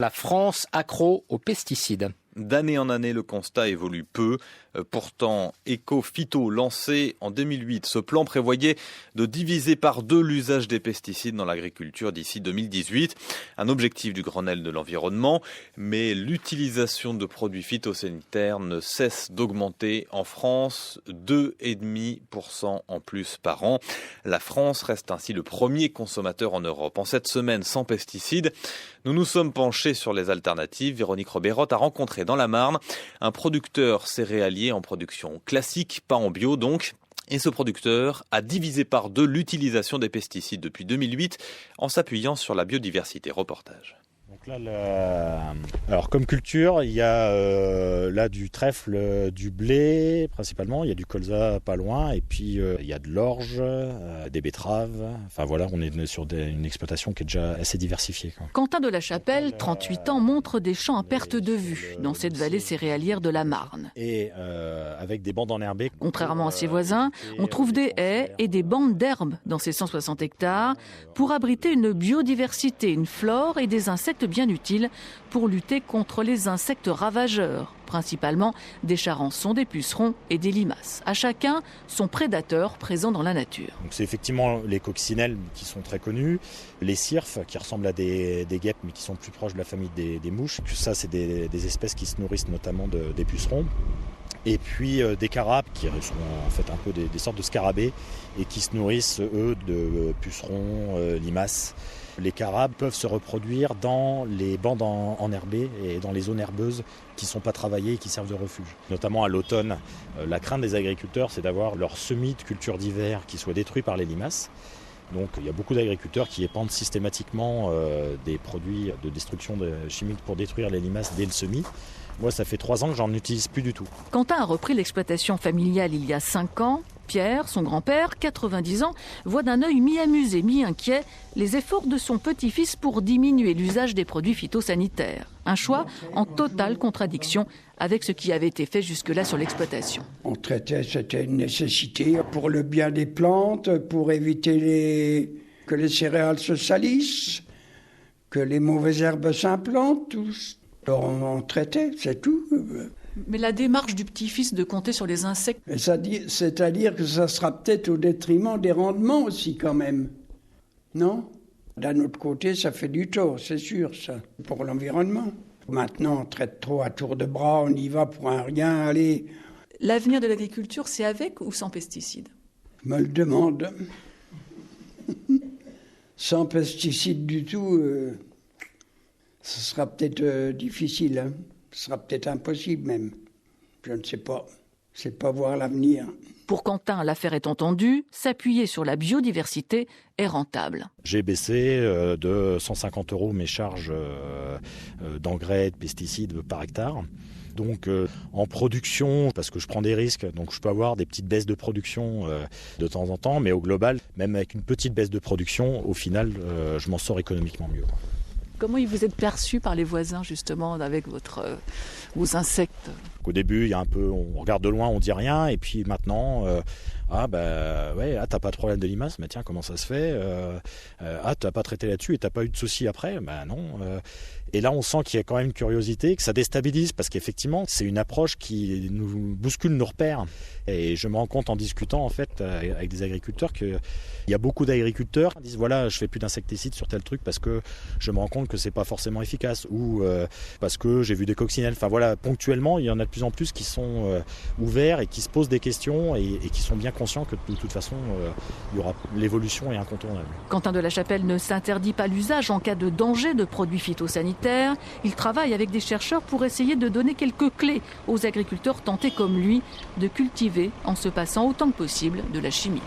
La France accro aux pesticides. D'année en année, le constat évolue peu. Pourtant, Éco-Phyto, lancé en 2008, ce plan prévoyait de diviser par 2 l'usage des pesticides dans l'agriculture d'ici 2018. Un objectif du Grenelle de l'environnement, mais l'utilisation de produits phytosanitaires ne cesse d'augmenter en France, 2,5% en plus par an. La France reste ainsi le premier consommateur en Europe. En cette semaine sans pesticides, nous nous sommes penchés sur les alternatives. Véronique Robérotte a rencontré dans la Marne un producteur céréalier en production classique, pas en bio donc. Et ce producteur a divisé par 2 l'utilisation des pesticides depuis 2008 en s'appuyant sur la biodiversité. Reportage. Donc là, alors comme culture, il y a là du trèfle, du blé principalement, il y a du colza pas loin, et puis il y a de l'orge, des betteraves. Enfin voilà, on est sur une exploitation qui est déjà assez diversifiée, quoi. Quentin de la Chapelle, 38 ans, montre des champs à perte de vue dans cette vallée céréalière de la Marne. Et avec des bandes enherbées. Contrairement à ses voisins, on trouve des haies et des bandes d'herbes dans ces 160 hectares pour abriter une biodiversité, une flore et des insectes bien utiles pour lutter contre les insectes ravageurs, principalement des charançons, des pucerons et des limaces. À chacun son prédateur présent dans la nature. Donc c'est effectivement les coccinelles qui sont très connus, les cirfes qui ressemblent à des guêpes mais qui sont plus proches de la famille des mouches. Ça, c'est des espèces qui se nourrissent notamment des pucerons. Et puis des carapes qui sont en fait un peu des sortes de scarabées et qui se nourrissent eux de pucerons, limaces. Les carapes peuvent se reproduire dans les bandes enherbées et dans les zones herbeuses qui ne sont pas travaillées et qui servent de refuge. Notamment à l'automne, la crainte des agriculteurs, c'est d'avoir leur semis de culture d'hiver qui soit détruit par les limaces. Donc il y a beaucoup d'agriculteurs qui épandent systématiquement des produits de destruction chimique pour détruire les limaces dès le semis. Moi, ça fait 3 ans que j'en utilise plus du tout. Quentin a repris l'exploitation familiale il y a 5 ans. Pierre, son grand-père, 90 ans, voit d'un œil mi-amusé, mi-inquiet les efforts de son petit-fils pour diminuer l'usage des produits phytosanitaires. Un choix en totale contradiction avec ce qui avait été fait jusque-là sur l'exploitation. On traitait, c'était une nécessité pour le bien des plantes, pour éviter que les céréales se salissent, que les mauvaises herbes s'implantent, tous. Alors on traitait, c'est tout. Mais la démarche du petit-fils de compter sur les insectes... C'est-à-dire que ça sera peut-être au détriment des rendements aussi quand même. Non ? D'un autre côté, ça fait du tort, c'est sûr, ça, pour l'environnement. Maintenant, on traite trop à tour de bras, on y va pour un rien, allez. L'avenir de l'agriculture, c'est avec ou sans pesticides ? Je me le demande. Sans pesticides du tout, ce sera peut-être difficile, hein. Ce sera peut-être impossible même. Je ne sais pas. C'est pas voir l'avenir. Pour Quentin, l'affaire est entendue, s'appuyer sur la biodiversité est rentable. J'ai baissé de 150 € mes charges d'engrais, de pesticides par hectare. Donc en production, parce que je prends des risques, donc je peux avoir des petites baisses de production de temps en temps, mais au global, même avec une petite baisse de production, au final, je m'en sors économiquement mieux. Comment vous êtes perçu par les voisins, justement, avec vos insectes ? Au début, il y a un peu, on regarde de loin, on dit rien, et puis maintenant, t'as pas de problème de limaces, mais tiens, comment ça se fait ? T'as pas traité là-dessus et t'as pas eu de soucis après ? Non. Et là, on sent qu'il y a quand même une curiosité, que ça déstabilise, parce qu'effectivement, c'est une approche qui nous bouscule nos repères. Et je me rends compte en discutant, en fait, avec des agriculteurs, qu'il y a beaucoup d'agriculteurs qui disent, voilà, je fais plus d'insecticides sur tel truc parce que je me rends compte que c'est pas forcément efficace, ou parce que j'ai vu des coccinelles. Enfin voilà, ponctuellement, il y en a de plus en plus qui sont ouverts et qui se posent des questions et qui sont bien conscients que de toute façon, l'évolution est incontournable. Quentin de la Chapelle ne s'interdit pas l'usage en cas de danger de produits phytosanitaires. Il travaille avec des chercheurs pour essayer de donner quelques clés aux agriculteurs tentés comme lui de cultiver en se passant autant que possible de la chimie.